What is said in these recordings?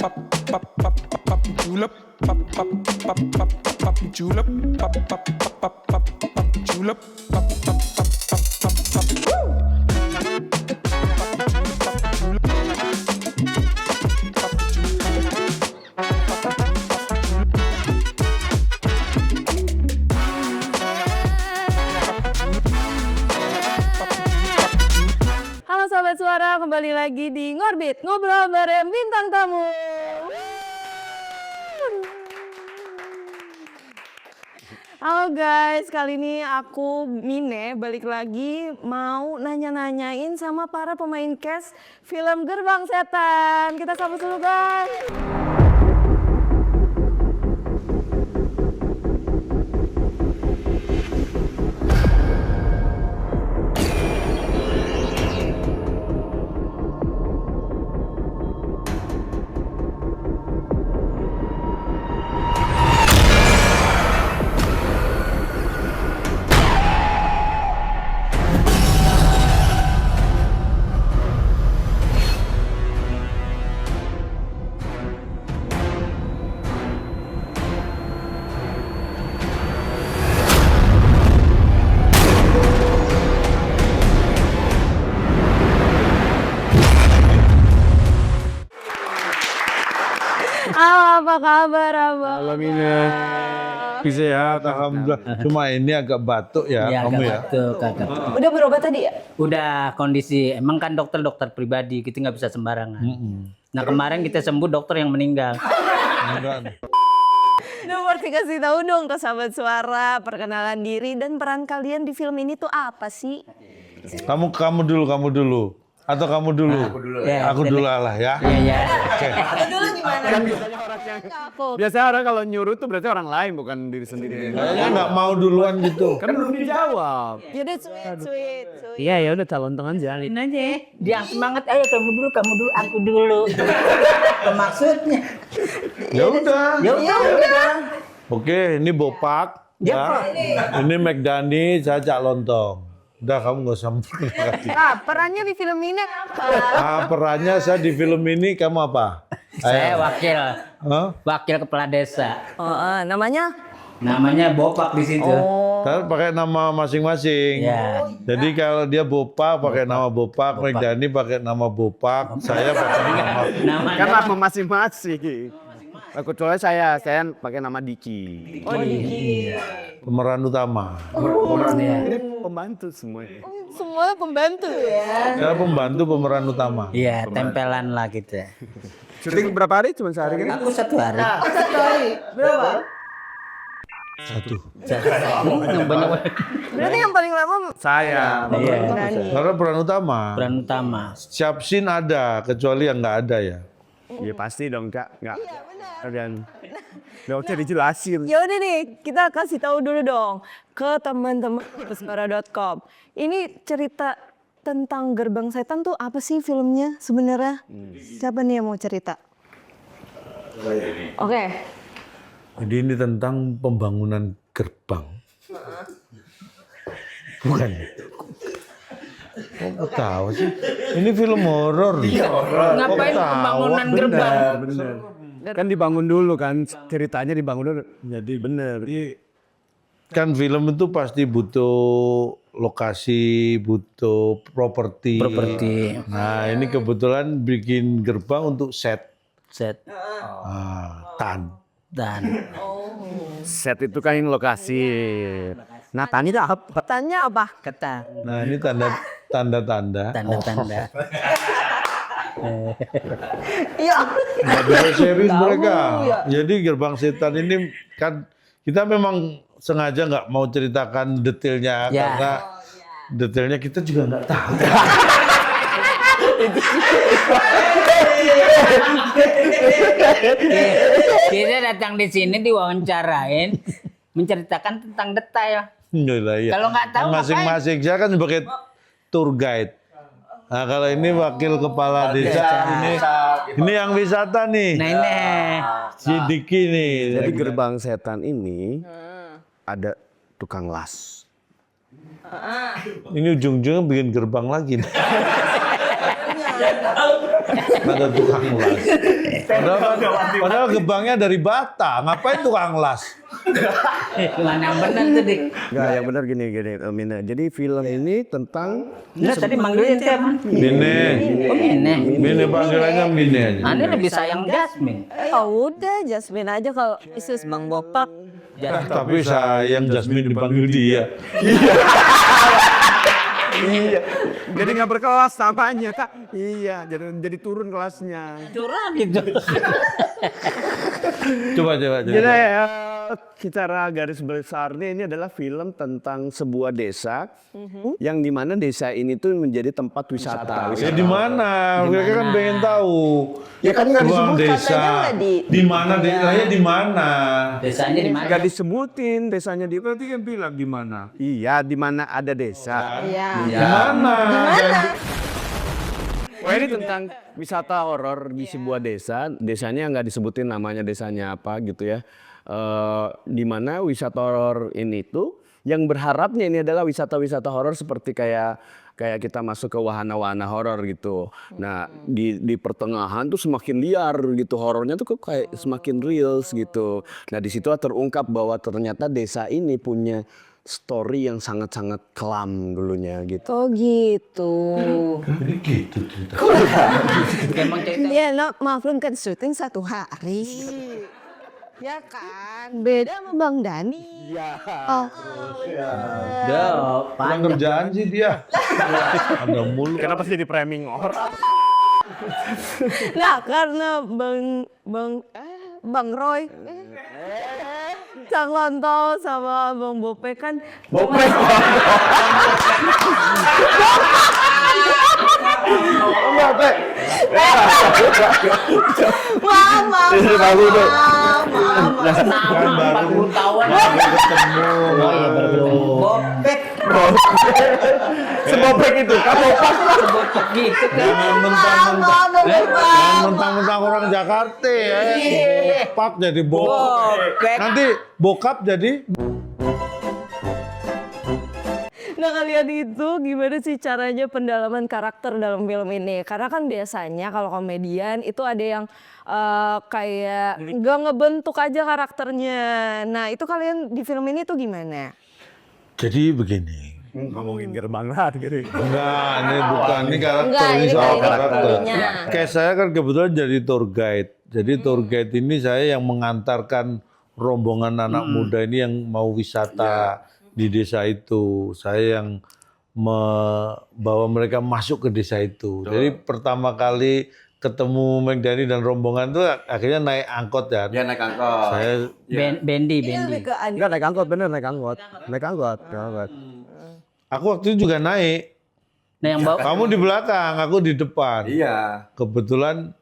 julep, julep, julep. Halo Sobat Suara, kembali lagi di Ngorbit, ngobrol bareng bintang tamu. Halo guys, kali ini aku Mine balik lagi mau nanya-nanyain sama para pemain cast film Gerbang Setan. Kita sambut dulu guys. Halo, apa kabar Abang? Halo Mina, bisa ya, alhamdulillah. Cuma ini agak batuk ya, Iya, kamu agak ya. batuk, agak. Udah berobat tadi ya? Udah kondisi, emang kan dokter pribadi, kita nggak bisa sembarangan. Nah kemarin kita sembuh dokter yang meninggal. Nomor kasih tahu dong ke Sahabat Suara, perkenalan diri dan peran kalian di film ini tuh apa sih? Kamu dulu. Atau kamu dulu? Ya, Aku dulu lah ya. Iya. Oke. Dulu gimana? Kan biasanya orang yang biasanya orang kalau nyuruh tuh berarti orang lain bukan diri sendiri. Kayaknya nggak mau duluan gitu. Kan belum dijawab. Yaudah sweet. Iya ya udah calon tengah jalin. Ini aja, dia semangat, ayo kamu dulu, aku dulu. Maksudnya. Ya udah. Ya udah. Oke, ini Bopak. Ya. Ini McDani, saya Cak Lontong. Udah kamu nggak usah memperkenalkan. Nah, perannya di film ini apa? Perannya saya di film ini kamu apa? Saya Hah? wakil kepala desa. Namanya? Namanya Bopak di situ. Saya pakai nama masing-masing. Ya. Jadi kalau dia Bopak pakai nama Bopak, McDani pakai nama Bopak, saya pakai nama. Namanya. Kan nama masing-masing. Kecuali saya pakai nama Diki. Oh, Diki. Pemeran utama. Ini pembantu semua. Semua pembantu ya. Saya pembantu pemeran utama. Iya, tempelan lah kita. Syuting berapa hari? Cuma sehari kan? Aku 1 hari. Satu hari. Berapa? Satu. Yang banyak Berarti yang paling lama Saya. Iya. Karena peran utama. Peran utama. Siap scene ada, kecuali yang nggak ada ya. Iya pasti dong Kak. Enggak. Dan dokter dijelasin. Ya udah nih, kita kasih tahu dulu dong ke teman-teman pesepara.com. Ini cerita tentang Gerbang Setan tuh apa sih filmnya sebenarnya? Siapa nih yang mau cerita? Oke. Jadi ini tentang pembangunan gerbang. Bukan. Kok tahu sih? Ini film horor. Ngapain pembangunan gerbang? Bener. Kan dibangun dulu kan, ceritanya dibangun dulu. Jadi bener. Kan film itu pasti butuh lokasi, butuh properti. Nah, ini kebetulan bikin gerbang untuk set. Tan. Dan Set itu kan lokasi. Nah Tan itu apa? Tanya apa? kata Nah, ini tanda-tanda. tanda-tanda. Iya. Nggak bisa serius mereka. Jadi gerbang setan ini kan kita memang sengaja nggak mau ceritakan detailnya Ya. karena detailnya kita juga nggak tahu. Kita datang di sini diwawancarain menceritakan tentang detail. Iya. Kalau nggak tahu Masing-masing saya kan sebagai tour guide. Nah, kalau ini wakil kepala desa, ini yang wisata nih. Nah ini Si Diki nih. Jadi gerbang setan ini ada tukang las. Ini ujung-ujungnya bikin gerbang lagi nih. Ada tukang las. Padahal gebangnya dari bata. Ngapain tukang las? Mana yang benar tuh, Dik? Enggak, yang benar gini Mina. Jadi film ini tentang Nah, tadi manggilin siapa? Mine. Oh, Mine. Mine panggilannya Mine aja. Anda lebih sayang Jasmine. Oh udah, Jasmine aja kalau Isus Bang Bopak. Tapi sayang Jasmine dipanggil dia. iya. Jadi nggak berkelas namanya, Kak. Iya, jadi turun kelasnya. Curang gitu. Coba. Jadi secara garis besarnya ini adalah film tentang sebuah desa yang dimana desa ini tuh menjadi tempat wisata. Ya di mana? Mereka kan pengen tahu. Ya kan nggak Ruang disebut desa. Di mana desanya di mana? Desanya di mana? nggak disebutin desanya di Berarti kan bilang di mana? iya di mana ada desa. Iya. Di mana? Wah ini tentang wisata horor di sebuah desa. Desanya nggak disebutin namanya desanya apa gitu ya. Di mana wisata horor ini tuh yang berharapnya ini adalah wisata-wisata horor seperti kayak kita masuk ke wahana-wahana horor gitu. Nah di pertengahan tuh semakin liar gitu horornya tuh kok kayak semakin real gitu. Nah di situ terungkap bahwa ternyata desa ini punya story yang sangat-sangat kelam dulunya gitu. Oh gitu. Jadi gitu cerita. Emang cerita. Iya, no, maafin kan syuting 1 hari. Ya kan, beda sama Bang Dani. Iya. Oh. Udah, Kurang panjang. kerjaan sih dia. Ada mulu. Kenapa sih di framing orang? Nah, karena Bang Roy Cang Lontol sama Bang Bope kan Maaf. Kan baru 40 tahun. ketemu. Bobek. Sebobek itu, kamu pas Bobek gitu kan. Jangan mentang-mentang orang Jakarta ya. Bopak jadi Bobek. Nanti bokap jadi Nah kalian itu gimana sih caranya pendalaman karakter dalam film ini? Karena kan biasanya kalau komedian itu ada yang kayak nggak ngebentuk aja karakternya. Nah itu kalian di film ini tuh gimana? jadi begini. ngomongin gerbang lah gitu. Enggak, ini bukan ini karakter, Enggak, ini ini soal kayak karakter. karakternya. Kayak saya kan kebetulan jadi tour guide. Jadi tour guide ini saya yang mengantarkan rombongan anak muda ini yang mau wisata di desa itu. Saya yang membawa mereka masuk ke desa itu. Jadi pertama kali ketemu Megdani dan rombongan tuh akhirnya naik angkot ya. Dia naik angkot. Saya Bendi. Enggak naik angkot, bener naik angkot. Naik angkot. aku waktu itu juga naik. Nah yang bawa Kamu di belakang, aku di depan. Iya. Kebetulan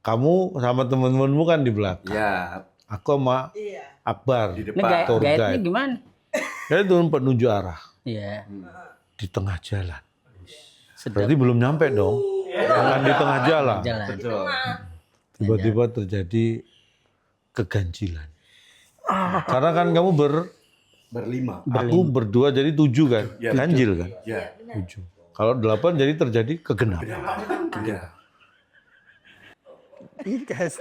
kamu sama teman-temanmu kan di belakang. Iya. Aku sama Akbar Di ini depan. tour guide-nya guide. gimana? Saya turun penunjuk arah Iya. di tengah jalan. Sedap Berarti belum nyampe dong. Jangan di tengah jalan. jalan. Betul. Tiba-tiba terjadi keganjilan. Karena kan kamu Berlima. aku berdua jadi 7 kan. Iya, Ganjil kan. Iya. 7. Kalau 8 jadi terjadi kegenapan. Iya. Ini kayak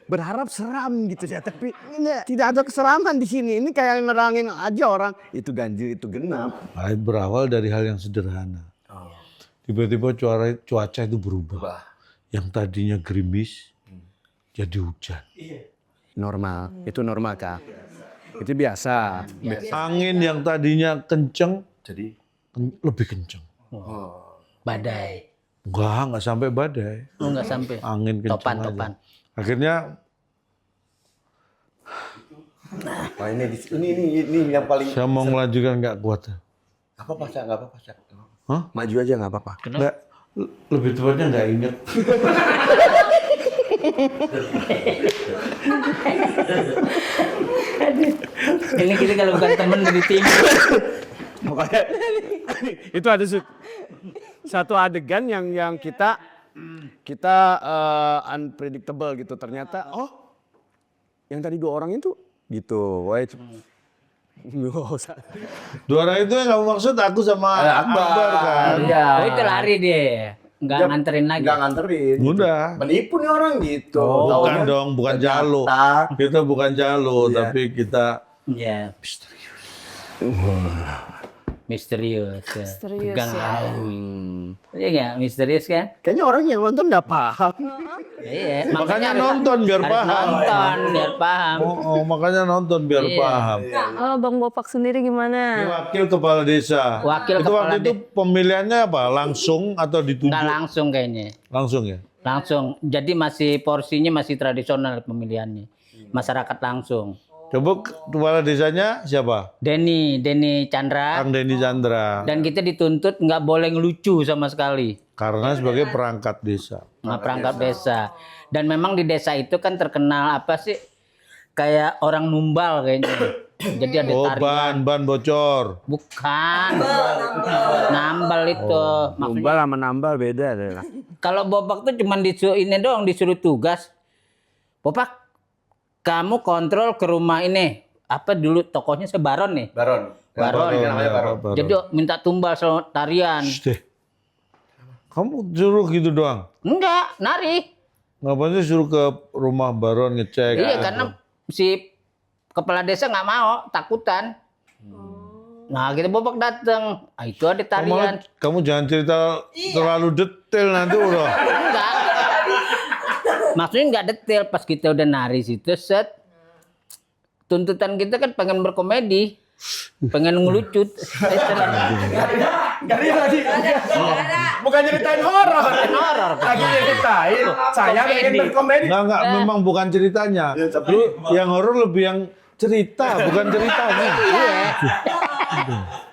berharap seram gitu ya, tapi tidak ada keseraman di sini. Ini kayak nerangin aja orang itu ganjil itu genap. Nah, berawal dari hal yang sederhana. Tiba-tiba cuaca itu berubah. Yang tadinya gerimis jadi hujan. Normal, itu normal Kak. Itu biasa. Angin yang tadinya kenceng Jadi. lebih kenceng. Badai. Enggak sampai badai. Oh nggak sampai. Angin kenceng aja. Topan. Akhirnya Wah ini yang paling. saya mau melanjutkan nggak kuat. Apa Pak? Enggak apa-apa, Cak. Hah? Maju aja nggak apa-apa. Nggak, lebih tepatnya nggak inget. Ini kita kalau bukan temen dari tim. Pokoknya itu ada satu adegan yang kita unpredictable gitu. Ternyata yang tadi 2 orang itu gitu. Wah, nggak usah. 2 orang itu yang kamu maksud aku sama Akbar kan. Iya. Oh itu lari dia. nggak nganterin lagi. Nggak nganterin. Udah. Menipu nih orang gitu. Bukan Taunya dong, bukan jalo. ternyata. Kita bukan jalo, Iya. tapi kita Iya. Misterius. Ya. Misterius, Pegang ya. Iya nggak? Misterius kan? Kayaknya orang yang nonton nggak paham. Iya. makanya nonton biar harus paham. nonton biar paham. Makanya nonton biar Iya. paham. Oh, Bang Bopak sendiri Ini gimana? wakil kepala desa. Wakil itu kepala waktu itu pemilihannya apa? Langsung atau ditunjuk? Nggak langsung kayaknya. Langsung ya. Langsung. Jadi masih porsinya masih tradisional pemilihannya. Masyarakat langsung. Coba kepala desanya siapa? Denny Chandra. Kang Denny Chandra. Dan kita dituntut nggak boleh ngelucu sama sekali. Karena sebagai perangkat desa. Nggak perangkat desa. Dan memang di desa itu kan terkenal apa sih? Kayak orang numbal kayaknya. Jadi ada Oh, tarian. ban bocor. Bukan. Nambal itu. Maksudnya Nambal sama nambal beda adalah. kalau Bopak tuh cuman disuruh ini doang, disuruh tugas. Bopak, kamu kontrol ke rumah ini. Apa dulu tokohnya Sebaron nih? Baron. Baron. Namanya Baron. Jadi minta tumbal sama tarian. Deh. Kamu suruh gitu doang? Enggak, nari. Ngapain sih suruh ke rumah Baron ngecek? Iya, karena si kepala desa nggak mau, takutan. Nah, kita Bopak datang. Ah, itu ada tarian. Kamu jangan cerita terlalu detail nanti udah. Enggak. Maksudnya nggak detail. Pas kita udah nari situ, set. Tuntutan kita kan pengen berkomedi. Pengen ngelucut. Jadi tadi bukan nyeritain horor. Horor. Lagi nyeritain. Saya pengen berkomedi. Enggak, memang bukan ceritanya. Lu yang horor lebih yang cerita, bukan ceritanya. Iya.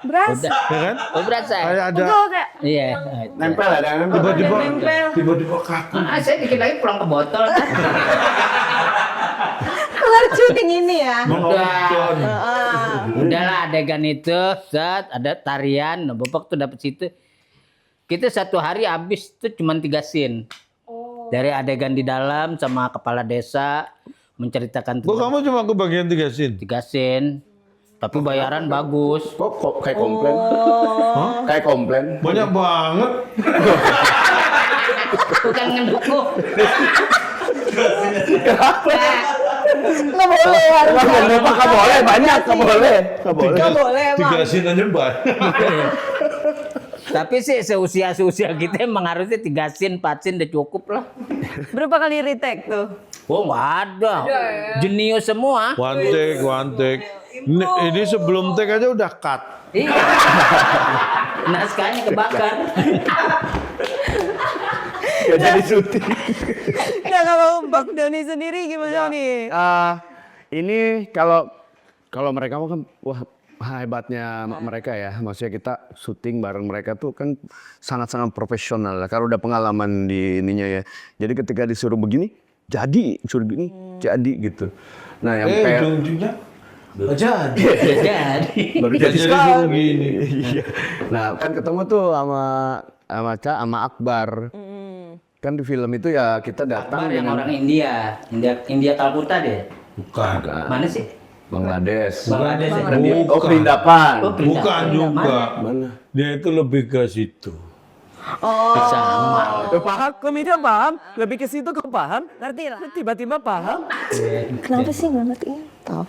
Beras. Ya kan? Oh, berasa. Kayak ada Betul kayak Iya. Nempel ada nempel. tiba-tiba kaku. Saya dikit lagi pulang ke botol. kelar syuting ini ya. Menonton. Udahlah adegan itu, set, ada tarian, nah, Bopak tuh dapet situ. Kita satu hari habis tuh cuma 3 scene. Dari adegan di dalam sama kepala desa menceritakan Kok kamu cuma kebagian 3 scene? 3 scene. Tapi bayaran bagus. Kok kayak komplain? Kayak komplain. Banyak banget. Bukan ngedukung. Nggak boleh harus. Nggak boleh, banyak. Nggak boleh. Nggak boleh emang. 3 scene aja banyak. Tapi sih seusia kita emang harusnya 3 scene, 4 scene udah cukup lah. Berapa kali retake tuh? Oh nggak ada. Jenius semua. One take. Ini sebelum take aja udah cut. Iya. Naskahnya kebakar. Gak jadi syuting. Nah, kalau Bang Doni sendiri gimana nih? Ini kalau mereka kan wah hebatnya mereka ya. Maksudnya kita syuting bareng mereka tuh kan sangat-sangat profesional. Kalau udah pengalaman di ininya ya. Jadi ketika disuruh begini, jadi suruh gini, jadi gitu. Nah yang kayak ujung-ujungnya jadi. Jadi. baru Jadi jadi suruh sekarang. gini. Iya. Nah kan ketemu tuh sama Akbar. Kan di film itu ya kita datang Akbar yang dengan orang India Kalkuta deh. Bukan. Mana sih? Bangladesh. Bangladesh ya? Oh Kerindapan. Oh, Bukan juga. Mana? Dia itu lebih ke situ. Sama. Paham, komedi paham, lebih ke situ kok paham, Ngerti lah. tiba-tiba paham. Kenapa sih nggak ngerti? Tahu.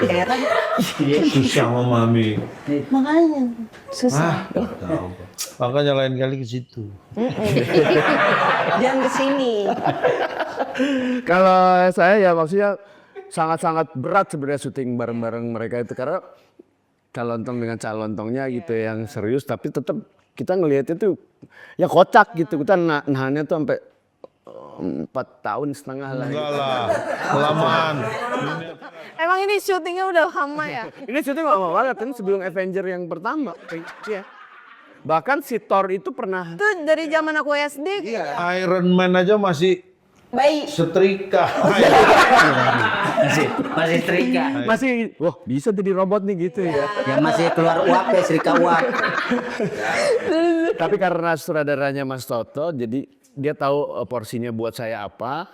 Heran. Susah memahami. Makanya susah. Tahu. Makanya lain kali ke situ. Jangan kesini. Kalau saya ya maksudnya sangat-sangat berat sebenarnya syuting bareng-bareng mereka itu karena calontong dengan calontongnya gitu yang serius tapi tetap kita ngelihat itu ya kocak gitu. Kita nahannya tuh sampai 4,5 tahun lah. Enggak lah, kelamaan. Emang ini syutingnya udah lama ya? Ini syuting lama banget kan sebelum Avenger yang pertama. Iya. Bahkan si Thor itu pernah Itu dari zaman aku SD. Iron Man aja masih Baik. setrika. Masih setrika. masih wah bisa jadi robot nih gitu ya. Yang masih keluar uap ya, serika uap. Tapi karena sutradaranya Mas Toto, jadi dia tahu porsinya buat saya apa.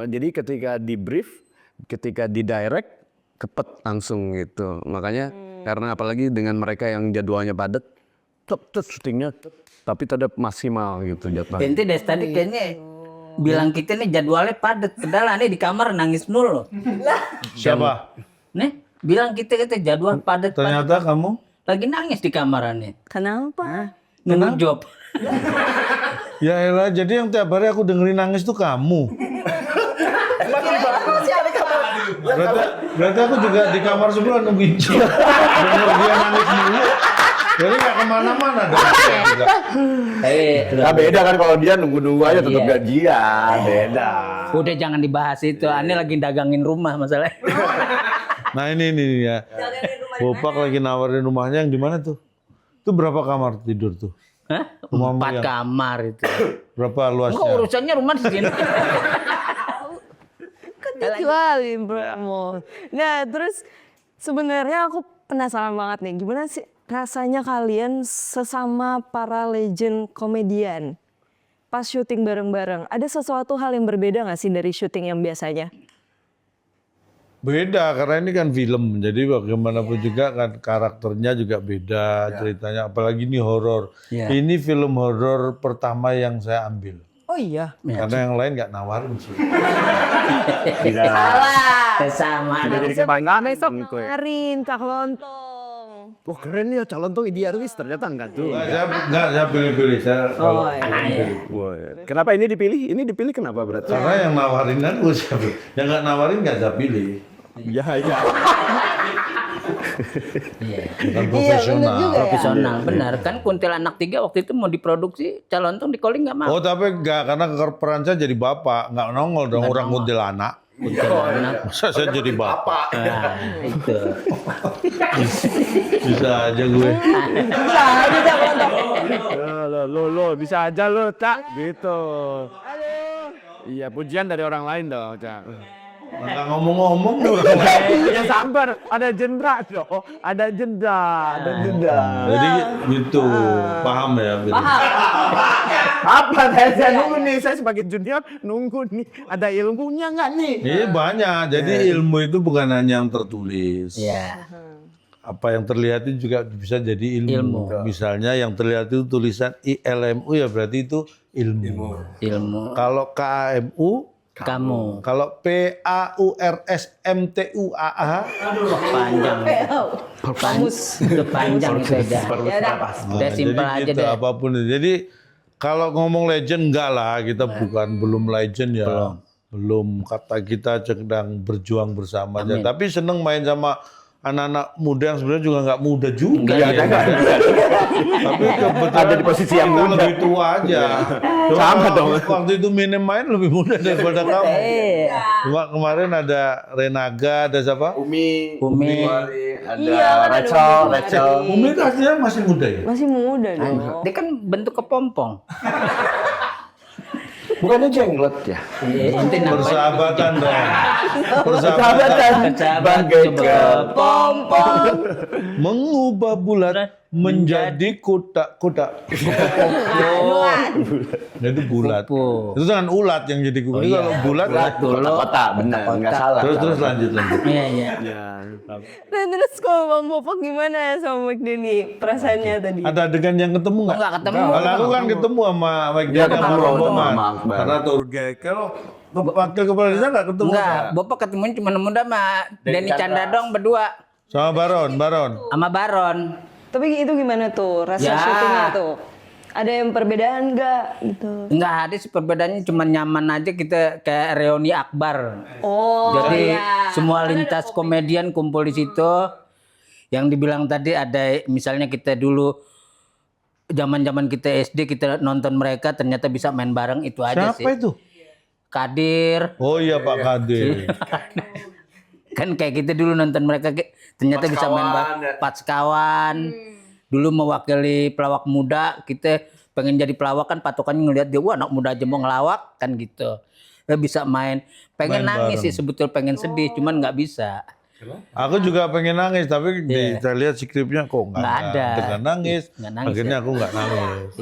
Jadi ketika di brief, ketika di direct, kepet langsung gitu. Makanya karena apalagi dengan mereka yang jadwalnya padat, syutingnya tapi tetap maksimal gitu jadwal. Ente dari tadi kayaknya bilang kita nih jadwalnya padat. Padahal aneh di kamar nangis mulu. Siapa? Nih, bilang kita jadwal padat. Ternyata kamu? Lagi nangis di kamar aneh. Kenapa? Nunggu job. Ya elah, jadi yang tiap hari aku dengerin nangis tuh kamu. Berarti aku juga di kamar sebelah nungguin dia. Denger dia nangis mulu. Jadi nggak kemana-mana dong. Nah, beda kan kalau dia nunggu-nunggu aja tetap Iya. gajian, beda. Udah jangan dibahas itu. Aneh lagi dagangin rumah masalahnya. Nah ini ya. Bopak lagi nawarin rumahnya yang di mana tuh? Itu berapa kamar tidur tuh? Hah? Rumahmu 4 yang- kamar itu. Berapa Enggak luasnya? urusannya rumah di sini. Kan dijualin bro. Nah terus sebenarnya aku penasaran banget nih, gimana sih rasanya kalian sesama para legend komedian pas syuting bareng-bareng? Ada sesuatu hal yang berbeda nggak sih dari syuting yang biasanya? Beda karena ini kan film, jadi bagaimanapun juga kan karakternya juga beda, ceritanya apalagi ini horor. Ya. Ini film horor pertama yang saya ambil. Oh iya. Karena yang lain nggak nawarin sih. Sama. Jadi kebanggaan Besok gitu ya. nawarin Cak Lontong. Wah keren ya calon tuh idealis ternyata enggak tuh. Saya pilih-pilih. Oh iya. Wah, kenapa ini dipilih? Ini dipilih kenapa berarti? Karena yang nawarin aku saya pilih. Yang nggak nawarin nggak saya pilih. Iya. Bukan profesional. Profesional, benar. Kan Kuntilanak 3 waktu itu mau diproduksi, Calon Tong di calling nggak mau. Oh tapi nggak, karena peran saya jadi bapak, nggak nongol dong orang kuntilanak. Kuntilanak. Masa saya jadi bapak? Nah, itu. Bisa aja gue. Lo bisa aja lo, Cak. Gitu. Iya, pujian dari orang lain dong, Cak. Nggak ngomong-ngomong dong. Ya sabar, ada jendra dong. Ada jenda, ada jenda. Jadi gitu, paham ya? Gitu. Apa saya nunggu nih, saya sebagai junior nunggu nih. Ada ilmunya nggak nih? Iya banyak. Jadi ilmu itu bukan hanya yang tertulis. Ya. Apa yang terlihat itu juga bisa jadi ilmu. Ilmu. Misalnya yang terlihat itu tulisan ILMU ya berarti itu ilmu. Ilmu Kalau KMU, kamu kalau PAURSMTUAA, panjang. Kamus itu panjang itu aja. Udah simpel jadi aja gitu, deh. apapun itu. Jadi kalau ngomong legend enggak lah, kita belum legend ya. Belum, kata kita sedang berjuang bersama aja. Tapi seneng main sama anak-anak muda yang sebenarnya juga nggak muda juga. Tapi kebetulan Ada di posisi yang kita muda. lebih tua aja. Cuma Sama dong. Waktu itu Minim main lebih muda daripada kamu. Cuma kemarin ada Renaga, ada siapa? Umi, Umi. ada Rachel. Umi itu aslinya masih muda ya? Masih muda dong. Dia kan bentuk kepompong. Bukannya jenglot ya? Inti namanya Persahabatan dong. Persahabatan. bagai kepompong. Mengubah bulat menjadi kotak-kotak. Nah, itu bulat. Kupu. Itu dengan ulat yang jadi kupu. Ini kalau bulat, Kota, benar, nggak salah. terus lanjut. Iya, iya. Nah terus kalau Bang Bopak gimana sama Mike Denny perasaannya tadi? Ada adegan yang ketemu nggak? Nggak ketemu. Kalau aku kan ketemu sama Mike Dia Denny sama ketemu rombongan. sama Akbar. Karena tour guide. Kalau wakil kepala desa nggak ketemu. Enggak, Bapak ketemunya cuma nemu sama Denny Candadong berdua Sama Baron. sama Baron. Tapi itu gimana tuh rasa Ya. syutingnya tuh? Ada yang perbedaan nggak gitu? Enggak ada sih perbedaannya, cuma nyaman aja kita kayak reuni Akbar. Oh Jadi iya. semua lintas komedian kumpul di situ. Yang dibilang tadi ada misalnya kita dulu zaman-zaman kita SD kita nonton mereka ternyata bisa main bareng itu aja sih. Siapa itu? Kadir. Oh iya Pak Kadir. Kan kayak kita dulu nonton mereka ternyata bisa main Pat Sekawan. Dulu mewakili pelawak muda, kita pengen jadi pelawak kan patokannya ngelihat dia, wah anak muda aja mau ngelawak kan gitu. Dia bisa main, pengen Main nangis bareng. sih sebetulnya pengen sedih, cuman nggak bisa. Aku juga pengen nangis, tapi saya lihat skripnya kok Nggak ada. dengan nangis. Nggak nangis Akhirnya ya. aku nggak nangis.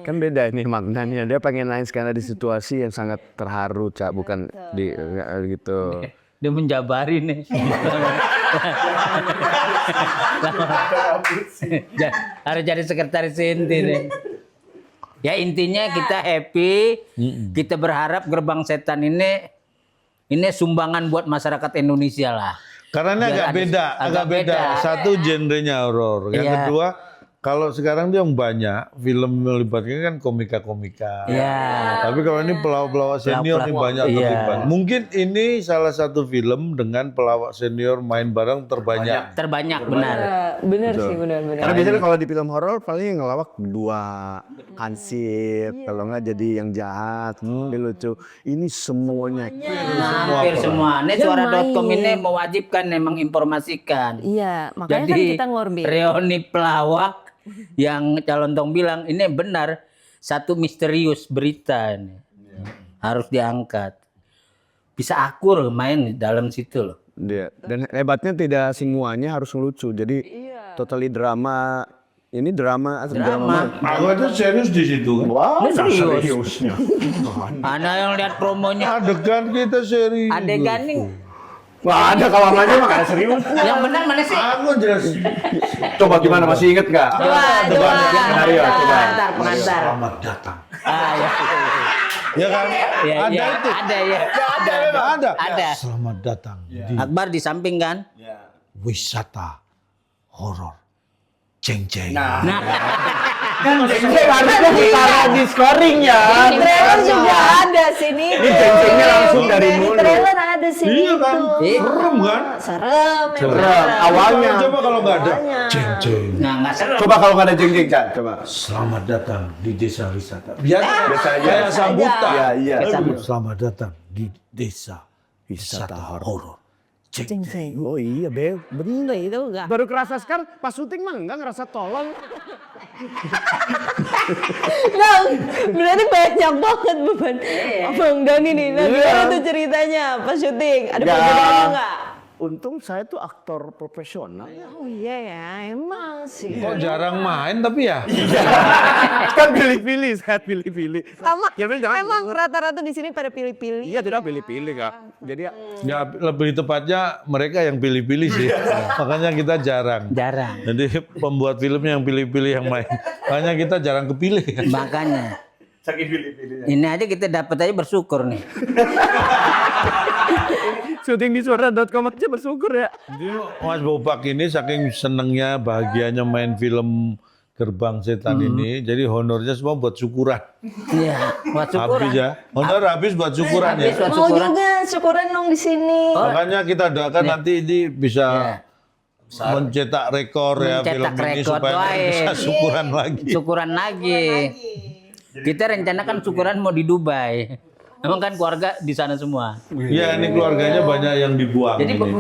Kan beda ini maknanya. Dia pengen nangis karena di situasi yang sangat terharu, Cak, bukan di gitu. Dia menjabari nih. Harus jadi sekretaris inti nih. Ya intinya kita happy, kita berharap Gerbang Setan ini sumbangan buat masyarakat Indonesia lah. Karena ini Biar agak beda. Satu genrenya horor. Yang Iya. kedua, kalau sekarang dia yang banyak film melibatkan kan komika-komika. Iya. Tapi kalau ini pelawak-pelawak senior ini banyak Iya. terlibat. Mungkin ini salah satu film dengan pelawak senior main bareng terbanyak. Terbanyak benar. Bener sih, benar-benar. Karena biasanya kalau di film horor paling yang ngelawak dua hansip, kalau nggak jadi yang jahat, ini lucu. Ini semuanya. Hampir semua. Ini Dia suara.com main. ini mewajibkan menginformasikan. Iya, makanya kan Jadi kita ngorbit. reuni pelawak yang calon tong bilang ini benar satu misterius berita ini. Harus diangkat. Bisa akur main di dalam situ loh. Dia. Dan hebatnya tidak semuanya harus ngelucu. Jadi totally drama. Ini drama. Aku itu serius di situ kan. Wow, Ini serius. Ana yang lihat promonya Adegan kita serius. adegan nih. Wah, ada kawangannya mah kayak serius. Yang benar mana sih? Aku jelas. Coba gimana, masih inget nggak? Coba. Skenario, coba. Pengantar. Selamat datang. Ah, ya. Ya kan? Ya, Ada ya, itu. ada ya. Ada. Ada. Selamat datang di Akbar di samping kan? wisata horor. Ceng-ceng. Kan harusnya ditaruh di scoring ya. Di trailer juga ada sini. Ini ceng-cengnya langsung dari Di mulut. trailer ada sini. Iya kan? tuh. Serem kan? Serem. Serem. Awalnya. Coba kalau nggak ada. Ceng-ceng. Nah, nggak serem. Coba kalau nggak ada jeng-jeng, Cak. Coba. Selamat datang di desa wisata. Biasa aja. kayak sambutan. Iya, iya. Selamat datang di desa wisata horor. Ceng-ceng. Oh iya, Beb. Bener itu enggak? Baru kerasa sekarang pas syuting mah enggak ngerasa tolong. Nah, berarti banyak banget beban Abang Dani nih. Nah, gimana tuh ceritanya pas syuting? Ada perbedaannya enggak? Untung saya tuh aktor profesional. Oh iya ya, emang sih. Kok jarang main tapi ya? Kan pilih-pilih, saya pilih-pilih. Sama, Ya, Bel, jangan. emang rata-rata di sini pada pilih-pilih. Iya, tidak pilih-pilih, Kak. Jadi ya, Ya lebih tepatnya mereka yang pilih-pilih sih. Makanya kita jarang. Jarang. Jadi pembuat filmnya yang pilih-pilih yang main. Makanya kita jarang kepilih. Makanya. Saking pilih-pilihnya. Ini aja kita dapat aja bersyukur nih. syuting di suara.com aja bersyukur ya. Jadi Mas Bopak ini saking senengnya, bahagianya main film Gerbang Setan ini, jadi honornya semua buat syukuran. Iya, buat syukuran. Habis ya. Honor habis buat syukuran ya. Habis buat Mau syukuran. juga syukuran dong di sini. Makanya kita doakan nanti ini bisa mencetak rekor ya Mencetak film ini rekor, supaya doain. bisa syukuran lagi. Syukuran lagi. Kita rencanakan syukuran mau di Dubai. Emang kan keluarga di sana semua. Ya ini keluarganya banyak yang dibuang. Jadi ini.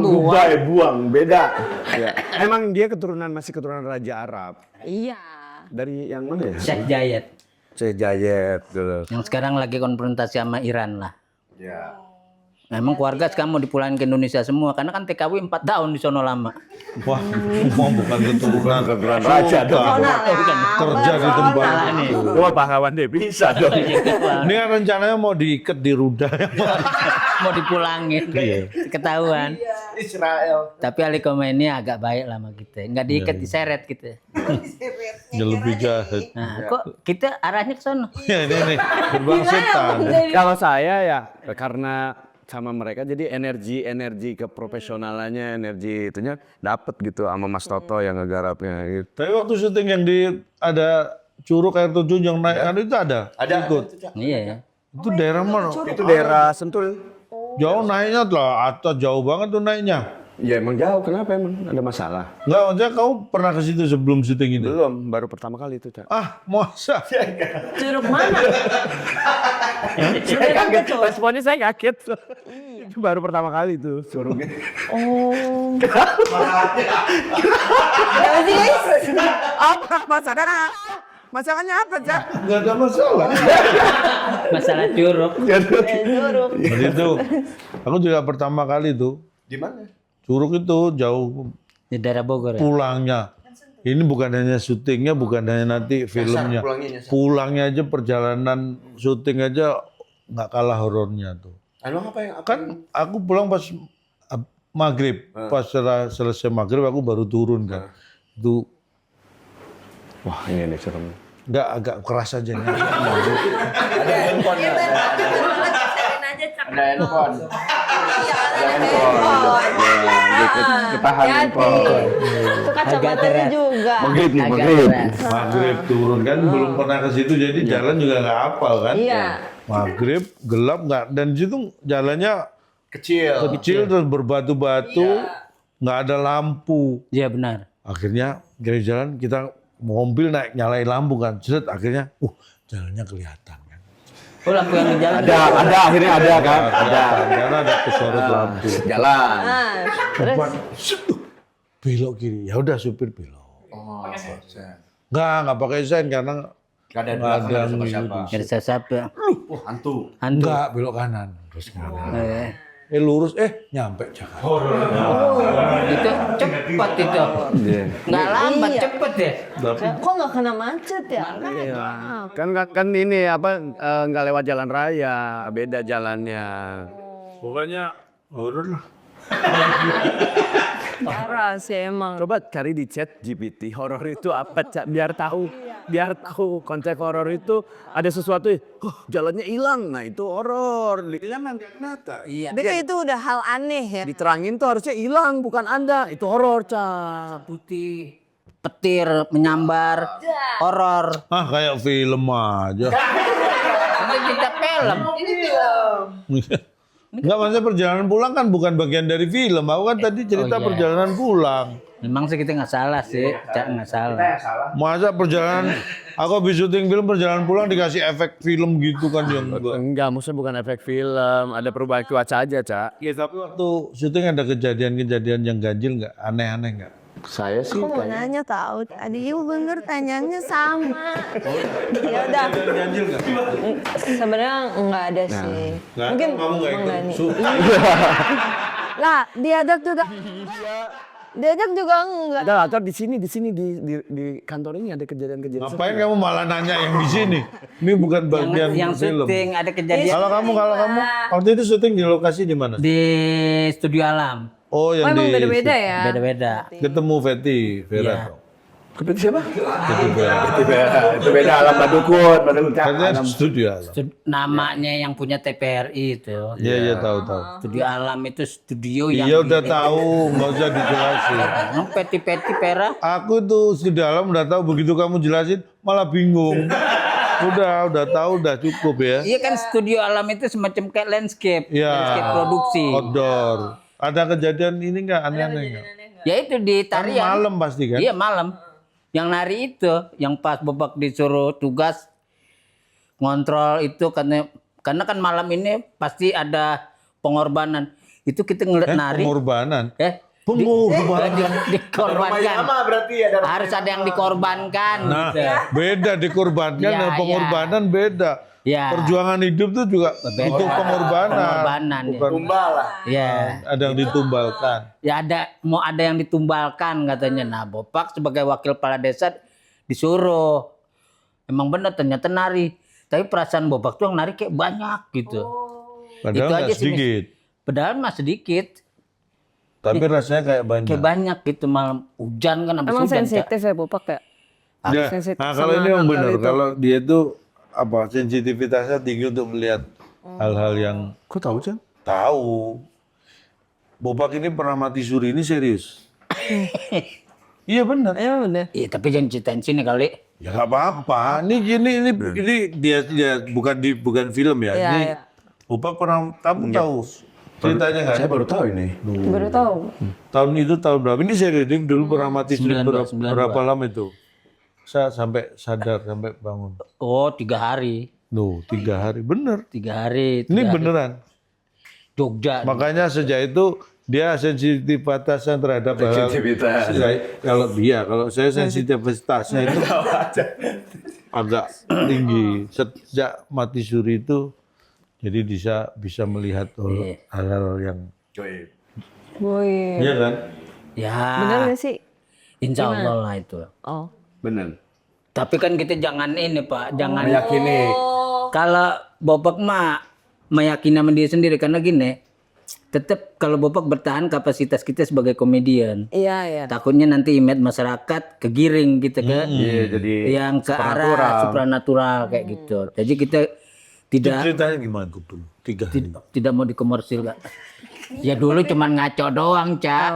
Dubai. Buang, beda. Ya. Emang dia masih keturunan Raja Arab. Iya. Dari yang mana ya? Syekh Zayed. Syekh Zayed dulu. Yang sekarang lagi konfrontasi sama Iran lah. Ya. Nah, emang keluarga sekarang mau dipulangin ke Indonesia semua karena kan TKW 4 tahun di sono lama. Wah, mau bukan keturunan raja dong. kerja di tempat itu. Wah, pahlawan deh bisa dong. Ini kan rencananya mau diikat di rudal. Mau dipulangin. Ketahuan. Israel. Tapi Ali Khomeini agak baik lah sama kita. Nggak diikat, diseret gitu. Ya lebih jahat. Nah, kok kita arahnya ke sono? Ya ini nih, Gerbang Setan. Kalau saya ya karena sama mereka jadi energi keprofesionalannya, energi itunya dapat gitu sama Mas Toto yang ngegarapnya gitu. Tapi waktu syuting yang ada Curug Air Terjun yang naik itu ada? Ada. Ikut. Iya ya. Itu daerah mana? Itu daerah Sentul. Jauh naiknya lah, atau jauh banget tuh naiknya. Ya emang jauh, kenapa emang? Ada masalah? Enggak, maksudnya kamu pernah ke situ sebelum syuting ini? Belum, baru pertama kali itu, Cak. Ah, masa? Curug mana? Saya kaget, responnya saya kaget. Itu baru pertama kali itu curugnya. Oh. Gimana sih guys? Apa masalahnya? Masalahnya apa, Cak? Enggak ada masalah. Masalah curug. Curug. Jadi itu, aku juga pertama kali tuh. Di mana? Curug itu jauh Di daerah Bogor ya. pulangnya. Ini bukan hanya syutingnya, bukan hanya nanti filmnya. Pulangnya aja perjalanan syuting aja nggak kalah horornya tuh. Emang apa yang Kan aku pulang pas maghrib. Pas setelah selesai maghrib aku baru turun kan. Itu Wah ini serem. nggak agak keras aja nih. Ada handphone. Ketahan handphone. Itu kacamatanya juga. Maghrib nih, Agak maghrib. keras. Maghrib turun kan belum pernah ke situ jadi jalan juga nggak hafal kan. Iya. Maghrib gelap nggak dan di situ jalannya kecil terus berbatu-batu nggak ada lampu. Iya benar. Akhirnya dari jalan kita mobil naik nyalain lampu kan. Set akhirnya jalannya kelihatan kan. Oh lampu yang di jalan. Ada akhirnya ada kan? Ada. Karena ada kesorot lampu. Jalan. Nah, terus Depan, belok kiri. Ya udah supir belok. Nggak pakai sen karena Gak ada nggak ada yang siapa. ngikutin. Ada siapa? Hantu. Hantu. Nggak belok kanan. Terus kanan. Lurus nyampe Jakarta. Itu cepat itu. Nggak lambat, Iya. cepet ya. kok nggak kena macet ya? Kan ini apa nggak lewat jalan raya, beda jalannya. Pokoknya horor lah. Parah sih emang. Coba cari di chat GPT horor itu apa, Cak? Biar tahu konsep horor itu ada sesuatu, jalannya hilang, nah itu horor. Hilang nggak nyata. Iya. Tapi kan itu udah hal aneh ya. Diterangin tuh harusnya hilang, bukan Anda. Itu horor, Cak. Putih, petir, menyambar, horor. Kayak film aja. Ini kita film. Enggak, maksudnya perjalanan pulang kan bukan bagian dari film. Aku kan tadi cerita iya. perjalanan pulang. Memang sih kita nggak salah sih, Cak nggak salah. Masa perjalanan, aku habis syuting film perjalanan pulang dikasih efek film gitu kan yang enggak. Enggak, maksudnya bukan efek film. Ada perubahan cuaca aja, Cak. Ya tapi waktu syuting ada kejadian-kejadian yang ganjil nggak? Aneh-aneh nggak? Saya sih Aku mau nanya tahu. Tadi bener tanyanya sama. Ya udah. Ganjil nggak? Sebenarnya nggak ada sih. Mungkin kamu nggak ikut. Bang Dani. Lah, diajak juga. Diajak juga enggak. ada atau di sini di kantor ini ada kejadian-kejadian. Ngapain kamu malah nanya yang di sini? Ini bukan bagian Yang film. syuting ada kejadian Kalau kamu waktu itu syuting di lokasi di mana? di Studio Alam. Oh, yang Emang di beda-beda ya? Beda-beda. ketemu Fetty Vera. Iya. tuh. Seperti siapa? Fetty Vera. Itu beda alam Badukun, Katanya studio Alam. Namanya yang punya TPRI itu. Iya tahu. Studio Alam itu studio yang Iya udah tahu, nggak usah dijelasin. Emang peti-peti Pera. Aku tuh sudah dalam udah tahu, begitu kamu jelasin malah bingung. Udah tahu, udah cukup ya. Iya kan Studio Alam itu semacam kayak landscape, Iya. landscape produksi. Outdoor. Ada kejadian ini nggak aneh-aneh nggak? Ya itu di Kan tarian. malam pasti kan? Iya malam. Yang nari itu, yang pas Bobak disuruh tugas ngontrol itu karena kan malam ini pasti ada pengorbanan. Itu kita ngeliat nari. Pengorbanan. Pengorbanan. Dikorbankan. berarti ada Harus ada yang dikorbankan. Nah, gitu. beda dikorbankan Iya, dan pengorbanan beda. Iya. Perjuangan hidup tuh juga Beda. butuh pengorbanan. Pengorbanan, ya. Bukan Iya. ada yang ditumbalkan. Ya mau ada yang ditumbalkan katanya. Nah, Bopak sebagai wakil kepala desa disuruh. Emang benar ternyata nari. Tapi perasaan Bopak tuh yang nari kayak banyak gitu. Padahal Itu nggak aja sih, sedikit. Padahal mah sedikit. Tapi rasanya kayak banyak. Kayak banyak gitu malam hujan kan habis Emang hujan. Cak. sensitif ya Bopak ya? Ya, sensitif nah kalau sama ini yang hal benar, itu. kalau dia itu sensitivitasnya tinggi untuk melihat hal-hal yang Kok tahu, Cak? tahu. Bopak ini pernah mati suri ini serius. Iya benar. Emang bener. Iya, tapi jangan ceritain sini kali. Ya nggak apa-apa. Ini dia bukan film ya. Iya, Ini iya. Bopak pernah, kamu tahu ceritanya nggak? Saya baru tahu ini. Baru tahu. Tahun itu tahun berapa? Ini serius. Dia dulu pernah mati suri 92. berapa lama itu? Saya sampai sadar sampai bangun. Oh, 3 hari. Loh, 3 hari. Bener. 3 hari. Ini 3 hari. beneran. Jogja. Makanya sejak itu dia sensitivitasnya terhadap Sensitivitas. kalau saya sensitivitasnya itu agak tinggi. Sejak mati suri itu jadi bisa melihat hal-hal yang Boy. iya kan? Ya. Bener gak sih? Insya Allah lah itu. Oh. Bener. Tapi kan kita jangan ini Pak, jangan Meyakini. kalau Bopak mah meyakini sama dia sendiri karena gini, tetap kalau Bopak bertahan kapasitas kita sebagai komedian. Iya, iya. Takutnya nanti image masyarakat kegiring gitu ke jadi yang ke arah supranatural kayak gitu. Jadi kita tidak Ceritanya gimana Gubul? 3 hari. tidak mau dikomersil Kak. Ya dulu cuman ngaco doang, Cak.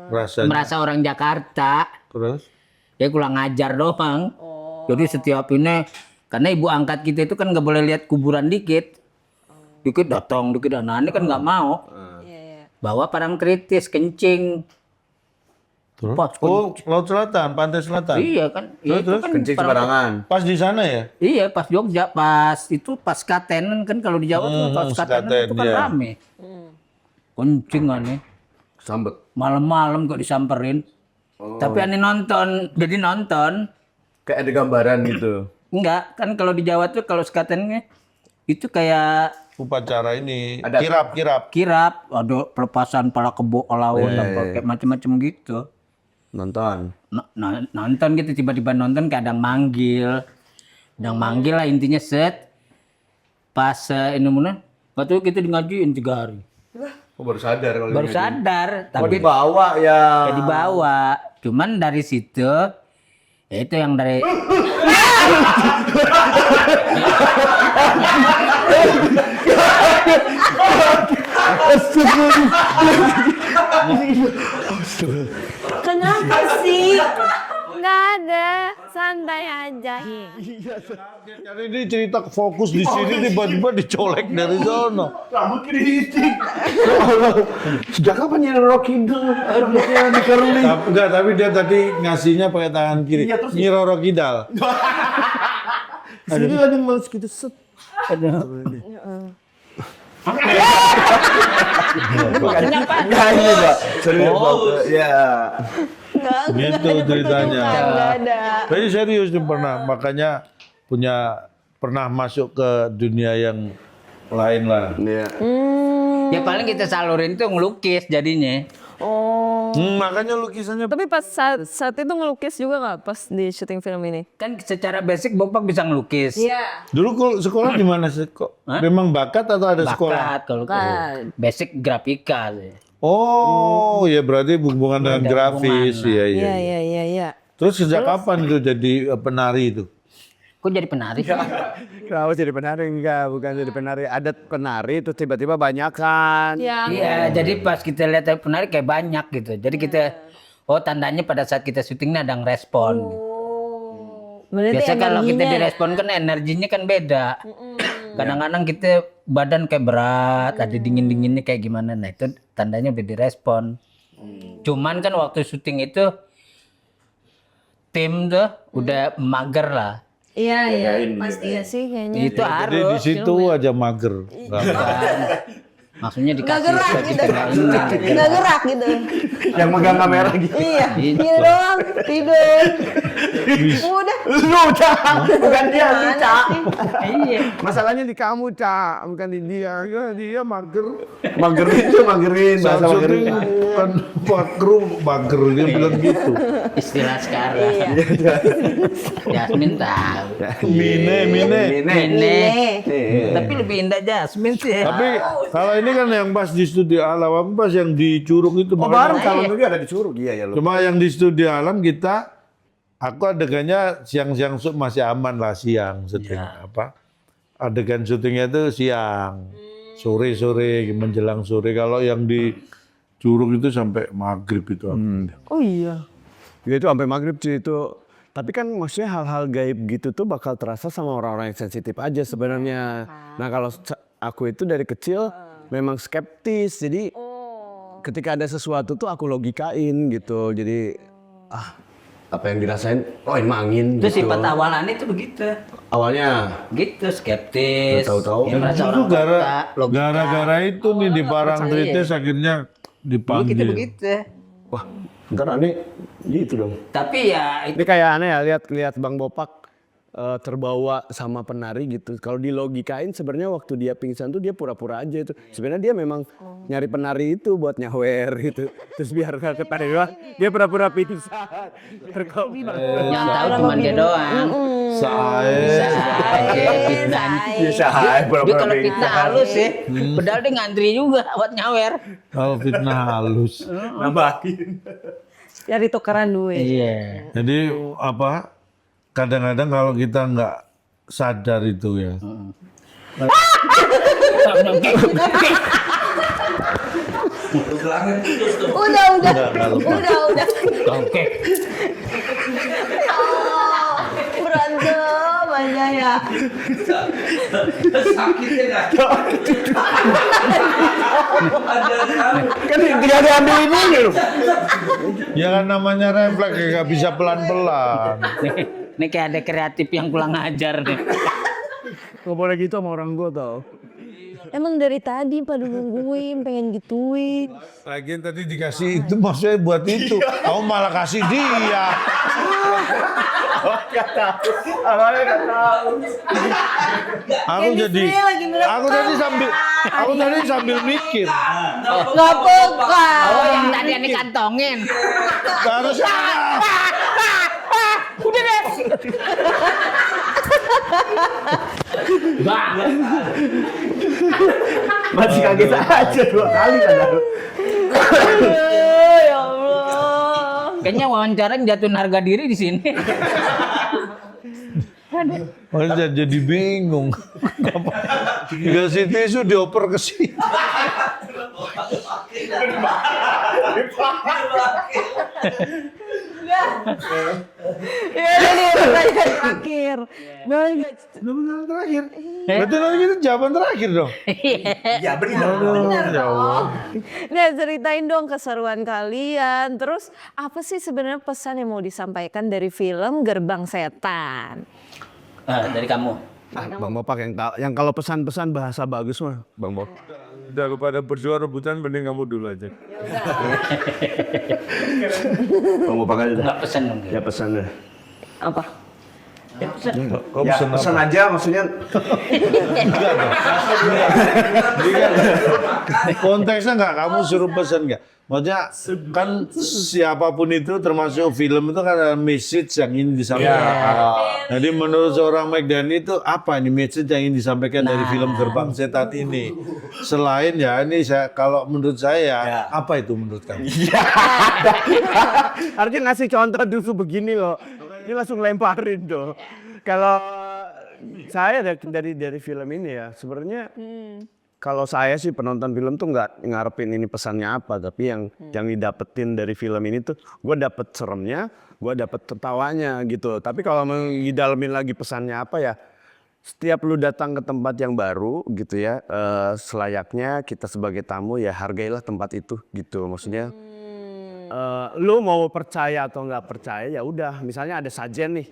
Rasanya. Merasa orang Jakarta. Terus? Ya kurang ngajar doang. Jadi setiap ini karena ibu angkat kita itu kan nggak boleh lihat kuburan dikit. Dikit datang, dikit datang. Nah, ini kan nggak mau. Bawa parang kritis, kencing. Terus? Pas, Oh, Laut Selatan, Pantai Selatan. Iya kan. Ya, itu kan kencing parang- sembarangan. Pas di sana ya? Iya pas Jogja, pas itu pas Skaten kan kalau di Jawa tuh pas Skaten Skaten, itu kan iya. rame. Kencing aneh. Sambet. Malam-malam kok disamperin. Tapi aneh nonton, jadi nonton. Kayak ada gambaran gitu. Enggak, kan kalau di Jawa tuh kalau Skatennya itu kayak Upacara ini, Ada- kirap-kirap. kirap, ada pelepasan pala kebo ke laut, apa, kayak macam-macam gitu. Nonton. Nonton gitu tiba-tiba nonton kayak ada yang manggil lah intinya set. Pas ini mana? Nggak tahu kita di ngajuin 3 hari. Oh, baru sadar kalau Baru ini. sadar, Oh, tapi dibawa ya. kayak dibawa. Cuman dari situ, ya itu yang dari Kenapa sih? Nggak ada, santai aja. Jadi ini cerita fokus di sini tiba-tiba dicolek dari sono. Rambut keriting. Sejak kapan nyari Rocky Kidul? Rambutnya di curly. Enggak, tapi dia tadi ngasihnya pakai tangan kiri. Nyi Roro Kidal. Sini ada mas gitu set. Enggak ini Pak. Serius Pak. Ya. Gitu ceritanya. Nggak ada. Tapi serius nih pernah, makanya pernah masuk ke dunia yang lain lah. Iya. ya paling kita salurin tuh ngelukis jadinya. Oh. Makanya lukisannya Tapi pas saat itu ngelukis juga nggak pas di syuting film ini? Kan secara basic Bopak bisa ngelukis. Iya. dulu sekolah di mana sih kok? Memang bakat atau ada sekolah? Bakat kalau Bakat. basic grafika sih. Oh, ya berarti hubungan dengan grafis, iya iya. Iya, iya, iya, iya. Terus sejak kapan itu jadi penari itu? Kok jadi penari? Kenapa jadi penari? Enggak, bukan jadi penari. Ada penari terus tiba-tiba banyak kan. Iya. Iya, jadi pas kita lihat penari kayak banyak gitu. Jadi kita, oh tandanya pada saat kita syutingnya ada yang respon. Berarti Biasa kalau kita energinya- direspon kan energinya kan beda. Kadang-kadang kita badan kayak berat, ada dingin-dinginnya kayak gimana. Nah itu tandanya udah direspon. Cuman kan waktu syuting itu tim tuh udah mager lah. Iya, iya. Pasti ya sih kayaknya. Itu Jadi di harus. situ aja mager. Kan. Maksudnya Nggak dikasih gerak supaya gitu. kita nggak ini. Nggak gerak gitu. Yang megang kamera gitu. Iya. Gitu. Gini doang, tidur. Udah. Lu Cak, bukan dia, lu Cak. Iya. Masalahnya di kamu Cak, bukan di dia. Ya, dia mager. Magerin tuh magerin, bahasa Saat magerin. syuting kan Pak Kru mager dia bilang gitu. Istilah sekarang. Jasmine tahu. Mine. Mine. Tapi lebih indah Jasmine sih. Tapi kalau ini kan yang pas di studio alam, apa pas yang di Curug itu. Oh, makanya- baru calon dulu ada di Curug. Iya ya lu. Cuma yang di studio alam aku adegannya siang-siang masih aman lah siang syuting apa. Adegan syutingnya itu siang, sore-sore menjelang sore. Kalau yang di Curug itu sampai maghrib itu. Oh iya. Ya itu sampai maghrib sih itu. Tapi kan maksudnya hal-hal gaib gitu tuh bakal terasa sama orang-orang yang sensitif aja sebenarnya. Nah kalau aku itu dari kecil memang skeptis. Jadi ketika ada sesuatu tuh aku logikain gitu. Jadi apa yang dirasain? Oh ini mah angin Itu gitu. sifat awalan itu begitu. Awalnya Gitu skeptis. Tahu-tahu. Ya, merasa Justru orang kota, logika. gara-gara itu nih di Parangtritis akhirnya Dulu kita dipanggil. begitu. wah ntar aneh gitu dong. Tapi ya Ini kayak aneh ya lihat Bang Bopak terbawa sama penari gitu. Kalau dilogikain sebenarnya waktu dia pingsan tuh dia pura-pura aja itu. Sebenarnya dia memang nyari penari itu buat nyawer gitu. Terus biar nggak ketahuan dia pura-pura pingsan. yang tahu cuma dia doang. Sae. Bisa Dia pura-pura kalau pingsan. fitnah halus ya. Padahal dia ngantri juga buat nyawer. Kalau fitnah halus. Nambahin. Cari tukeran duit. Iya. Jadi apa? Kadang-kadang kalau kita nggak sadar itu ya. Udah. Oke. Berantem aja ya. Kan tinggal diambil ini loh. Ya kan namanya refleks ya nggak bisa pelan-pelan. Ini kayak ada kreatif yang kurang ajar nih. Gak boleh gitu sama orang gue tau. Emang dari tadi pada nungguin, pengen gituin. Lagian tadi dikasih itu maksudnya buat itu. Kamu malah kasih dia. Awalnya gak tahu. Aku tadi sambil mikir. Gak peka. Oh, yang tadi yang dikantongin. Harusnya Udah deh. Bang. Masih kaget aja 2 kali padahal. Ya Allah. Kayaknya wawancara jatuhin harga diri di sini. Maksudnya jadi bingung. Dikasih tisu dioper ke sini. Ya ini pertanyaan terakhir. Benar terakhir. Berarti nanti itu jawaban terakhir dong. Ya benar. Ya Allah. Nah, ceritain dong keseruan kalian. Terus apa sih sebenarnya pesan yang mau disampaikan dari film Gerbang Setan? Dari kamu. Bang Bopak yang kalau pesan-pesan bahasa bagus mah Bang Bopak. Daripada berdua rebutan, mending kamu dulu aja. Bang Bopak aja dah. Nggak pesan dong. Ya pesannya. Apa? Kau Ya, pesen apa? pesan aja maksudnya. Konteksnya nggak, kamu suruh pesan nggak? Maksudnya kan siapapun itu termasuk film itu kan ada message yang ingin disampaikan. Jadi menurut seorang Mike Dhani itu apa ini message yang ingin disampaikan dari film Gerbang Setan ini? Selain ya ini kalau menurut saya apa itu menurut kamu? Harusnya ngasih contoh dulu begini loh. Ini langsung lemparin tuh. Kalau saya dari film ini ya sebenarnya kalau saya sih penonton film tuh nggak ngarepin ini pesannya apa, tapi yang didapetin dari film ini tuh gue dapet seremnya, gue dapet tertawanya gitu. Tapi kalau mau ngidalamin lagi pesannya apa ya, setiap lu datang ke tempat yang baru gitu ya, selayaknya kita sebagai tamu ya hargailah tempat itu gitu. Maksudnya lu mau percaya atau nggak percaya ya udah. Misalnya ada sajen nih,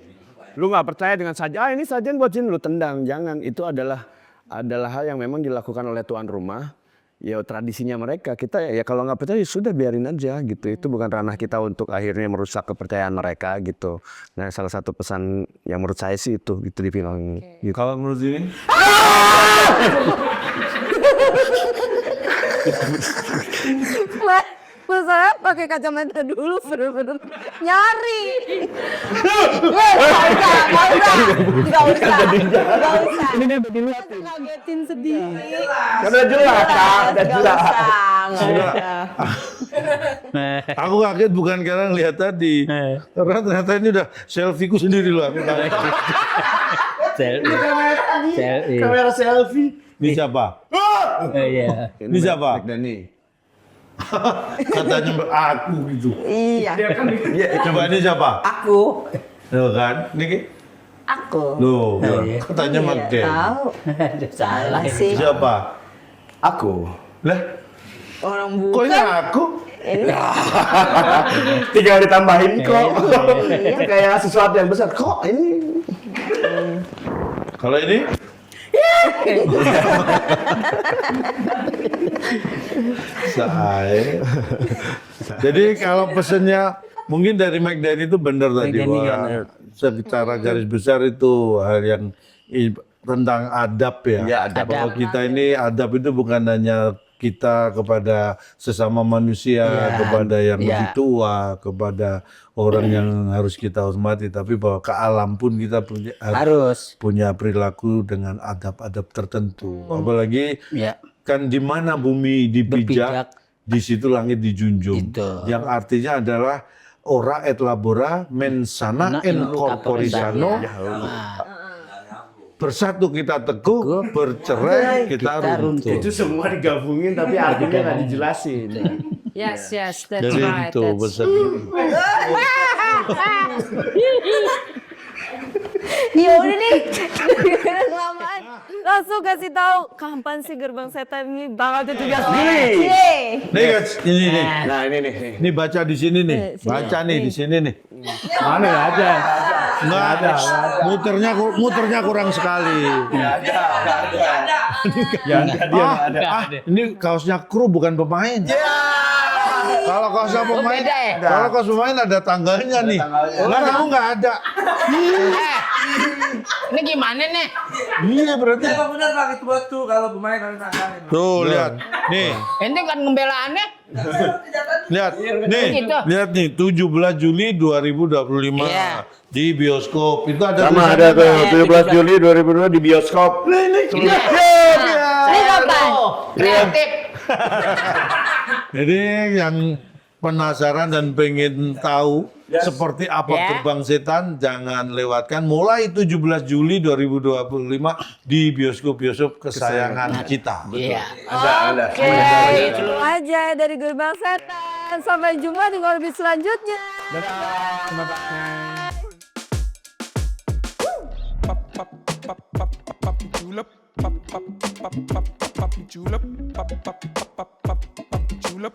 lu nggak percaya dengan sajen, ini sajen buat jin, lu tendang, jangan. Itu adalah hal yang memang dilakukan oleh tuan rumah, ya tradisinya mereka. Kita ya kalau nggak percaya ya sudah biarin aja gitu. Itu bukan ranah kita untuk akhirnya merusak kepercayaan mereka gitu. Nah salah satu pesan yang menurut saya sih itu gitu di film ini. Gitu. Kalau menurut ini? Mas saya pakai kacamata dulu bener-bener nyari. Gak usah. Ini dia berdua. Kagetin sedih. Udah jelas Kak, udah jelas. Aku kaget bukan karena lihat tadi, karena ternyata ini udah selfie-ku sendiri loh. Aku kaget. Selfie. Kamera selfie. Ini siapa? Iya. Ini siapa? Mike Dhani. Katanya aku gitu. Iya. Coba ini siapa? Aku. Loh kan? Ini Aku. loh, katanya Mike Dhani. Tahu. Salah sih. Siapa? Aku. Lah, Orang kok bukan. ini aku? Tinggal ditambahin kok. Kayak sesuatu yang besar. Kok ini? Kalau ini? Saya. Jadi kalau pesennya mungkin dari Mike Dhani itu benar tadi bahwa secara garis besar itu hal yang tentang adab ya. Ya, adab. Bahwa kita ini adab itu bukan hanya kita kepada sesama manusia, kepada yang lebih tua, kepada orang yang harus kita hormati, tapi bahwa ke alam pun kita Harus. punya perilaku dengan adab-adab tertentu. Apalagi Ya. kan di mana bumi dipijak, di situ langit dijunjung. Itu. Yang artinya adalah ora et labora mensana in corpore sano. Bersatu kita teguh, bercerai kita runtuh. Itu semua digabungin tapi artinya nggak dijelasin. Yes, that's Jadi right. itu that's- bersatu. Ya udah nih, kelamaan. Langsung kasih tahu kapan sih gerbang setan ini bakal 17 Juli. Nih guys, ini nih. Nah ini nih. Ini baca di sini nih. Baca nih di sini nih. Mana nggak ada? Nggak ada. Muternya kurang sekali. Ini kaosnya kru bukan pemain. Kalau kaosnya pemain, beda ya? kalau kaos pemain ada tanggalnya nih. Lah kamu nggak ada. Ini gimana nih? Iya berarti. Benar Bang, itu buat tuh kalau pemain harus tanggalin. Tuh lihat. Nih, Ini kan ngembelaannya. lihat. Nih, Gitu. lihat nih 17 Juli 2025 Iya. di bioskop. Itu ada Sama tulisannya ada tuh nggak? 17 Juli 2002 di bioskop. Ini kapan? Kreatif. Jadi yang penasaran dan pengen tahu seperti apa Ya. gerbang setan, jangan lewatkan mulai 17 Juli 2025 di bioskop-bioskop kesayangan kita. Iya. Oke, itu aja dari gerbang setan. Sampai jumpa di Ngorbis selanjutnya. Julep,